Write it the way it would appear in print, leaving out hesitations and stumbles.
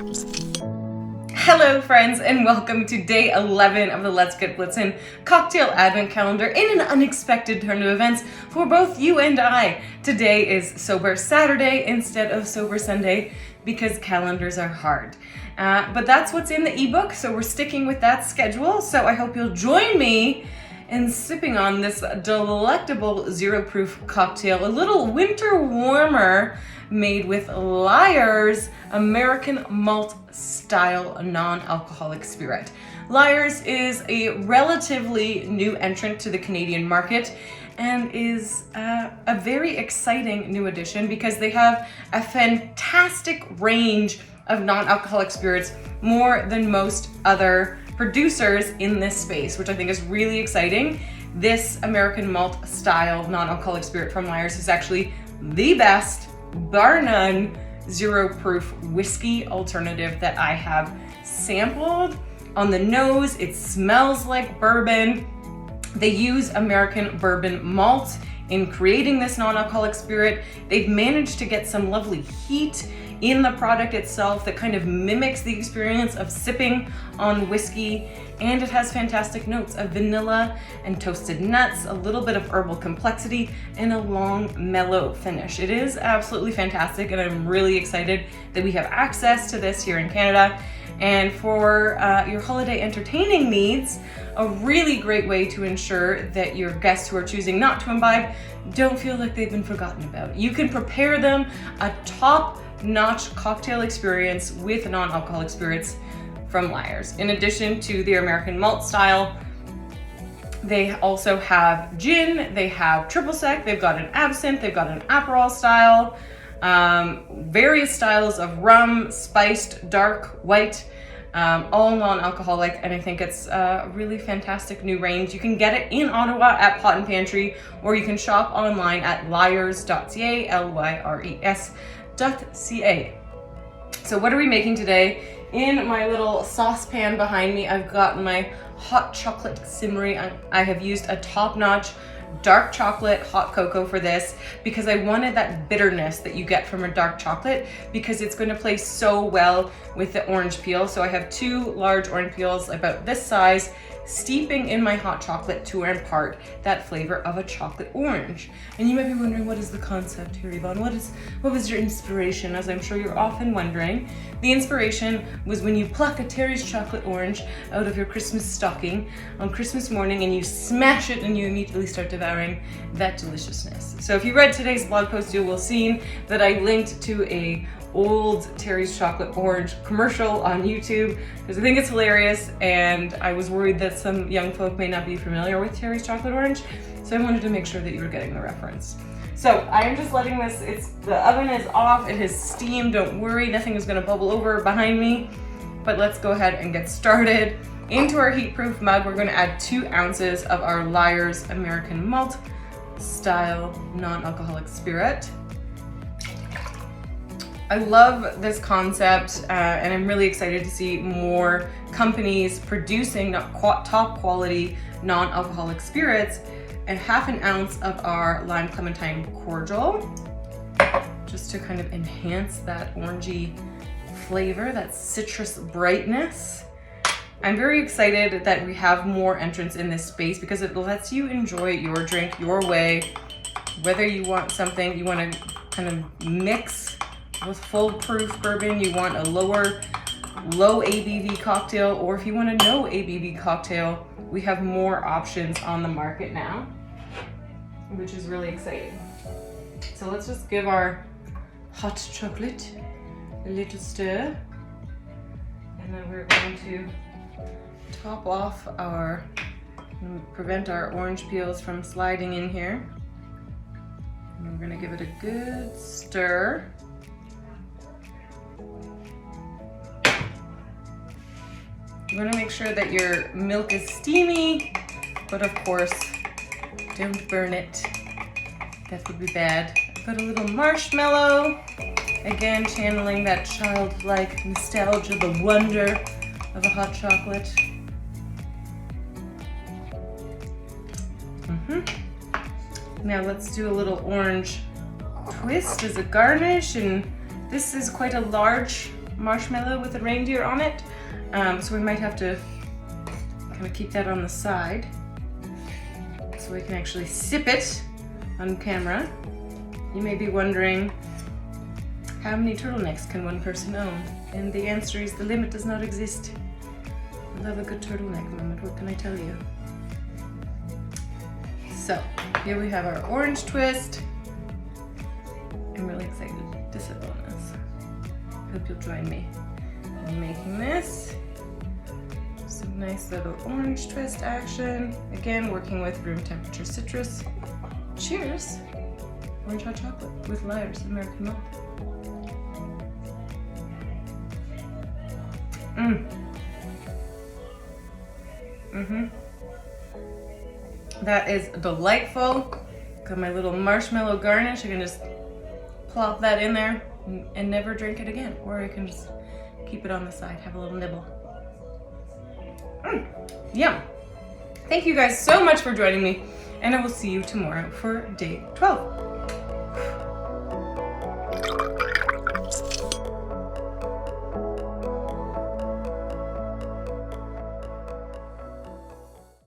Hello friends, and welcome to day 11 of the Let's Get Blitzin' cocktail advent calendar in an unexpected turn of events for both you and I. Today is Sober Saturday instead of Sober Sunday because calendars are hard. But that's what's in the ebook, so we're sticking with that schedule. So I hope you'll join me in sipping on this delectable zero proof cocktail, a little winter warmer made with Lyre'S American Malt style non-alcoholic spirit. Lyre'S is a relatively new entrant to the Canadian market and is a very exciting new addition because they have a fantastic range of non-alcoholic spirits, more than most other producers in this space, which I think is really exciting. This American Malt style non-alcoholic spirit from Lyre'S is actually the best, bar none, zero proof whiskey alternative that I have sampled. On the nose, it smells like bourbon. They use American bourbon malt in creating this non-alcoholic spirit. They've managed to get some lovely heat in the product itself that kind of mimics the experience of sipping on whiskey, and it has fantastic notes of vanilla and toasted nuts, a little bit of herbal complexity, and a long mellow finish. It is absolutely fantastic, and I'm really excited that we have access to this here in Canada. And for your holiday entertaining needs, a really great way to ensure that your guests who are choosing not to imbibe don't feel like they've been forgotten about. You can prepare them a top-notch cocktail experience with non-alcoholic spirits from Lyre'S. In addition to their American Malt style, they also have gin, they have triple sec, they've got an absinthe, they've got an Aperol style, various styles of rum, spiced, dark, white, all non-alcoholic, and I think it's a really fantastic new range. You can get it in Ottawa at Pot and Pantry, or you can shop online at lyres.ca, Lyres.ca. So what are we making today? In my little saucepan behind me, I've got my hot chocolate simmering. I have used a top-notch dark chocolate hot cocoa for this because I wanted that bitterness that you get from a dark chocolate, because it's going to play so well with the orange peel. So I have 2 large orange peels about this size steeping in my hot chocolate to impart that flavor of a chocolate orange. And you might be wondering, what is the concept here, Yvonne? What was your inspiration? As I'm sure you're often wondering, the inspiration was when you pluck a Terry's chocolate orange out of your Christmas stocking on Christmas morning and you smash it and you immediately start devouring that deliciousness. So if you read today's blog post, you will see that I linked to a old Terry's chocolate orange commercial on YouTube because I think it's hilarious, and I was worried that some young folk may not be familiar with Terry's chocolate orange, so I wanted to make sure that you were getting the reference. So I am just letting this, the oven is off, it has steam, don't worry, nothing is going to bubble over behind me, but let's go ahead and get started. Into our heat-proof mug, we're going to add 2 ounces of our Lyre'S American Malt style non-alcoholic spirit. I love this concept, and I'm really excited to see more companies producing top quality non-alcoholic spirits. And 1/2 ounce of our lime clementine cordial, just to kind of enhance that orangey flavor, that citrus brightness. I'm very excited that we have more entrants in this space because it lets you enjoy your drink your way, whether you want something you want to kind of mix with full-proof bourbon, you want a low ABV cocktail, or if you want a no ABV cocktail, we have more options on the market now, which is really exciting. So let's just give our hot chocolate a little stir, and then we're going to top off prevent our orange peels from sliding in here. And we're going to give it a good stir. You want to make sure that your milk is steamy, but of course, don't burn it. That would be bad. I've got a little marshmallow. Again, channeling that childlike nostalgia, the wonder of a hot chocolate. Now let's do a little orange twist as a garnish, and this is quite a large marshmallow with a reindeer on it. So we might have to kind of keep that on the side so we can actually sip it on camera. You may be wondering, how many turtlenecks can one person own? And the answer is the limit does not exist. I love a good turtleneck moment, what can I tell you? So, here we have our orange twist. I'm really excited to sip on this. Hope you'll join me in making this. Some nice little orange twist action. Again, working with room temperature citrus. Cheers! Orange hot chocolate with Lyre'S American Malt. That is delightful. Got my little marshmallow garnish. I can just plop that in there and never drink it again. Or I can just keep it on the side, have a little nibble. Yum. Thank you guys so much for joining me, and I will see you tomorrow for day 12.